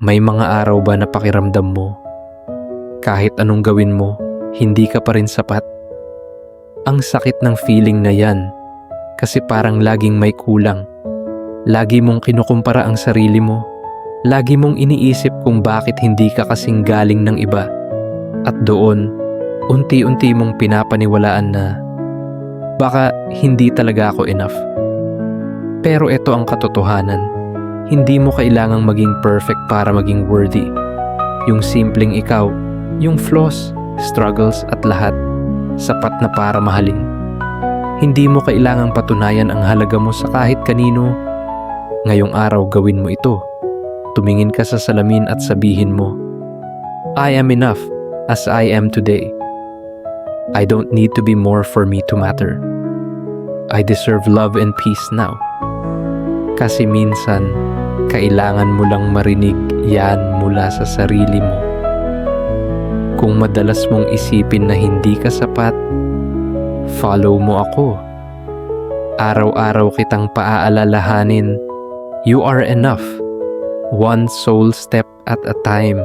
May mga araw ba na pakiramdam mo, kahit anong gawin mo, hindi ka pa rin sapat? Ang sakit ng feeling na yan, kasi parang laging may kulang. Lagi mong kinukumpara ang sarili mo. Lagi mong iniisip kung bakit hindi ka kasing galing ng iba. At doon, unti-unti mong pinapaniwalaan na baka hindi talaga ako enough. Pero ito ang katotohanan. Hindi mo kailangang maging perfect para maging worthy. Yung simpleng ikaw, yung flaws, struggles at lahat, sapat na para mahalin. Hindi mo kailangang patunayan ang halaga mo sa kahit kanino. Ngayong araw gawin mo ito. Tumingin ka sa salamin at sabihin mo, I am enough as I am today. I don't need to be more for me to matter. I deserve love and peace now. Kasi minsan, kailangan mo lang marinig yan mula sa sarili mo. Kung madalas mong isipin na hindi ka sapat, follow mo ako. Araw-araw kitang paaalalahanin, you are enough. One soul step at a time.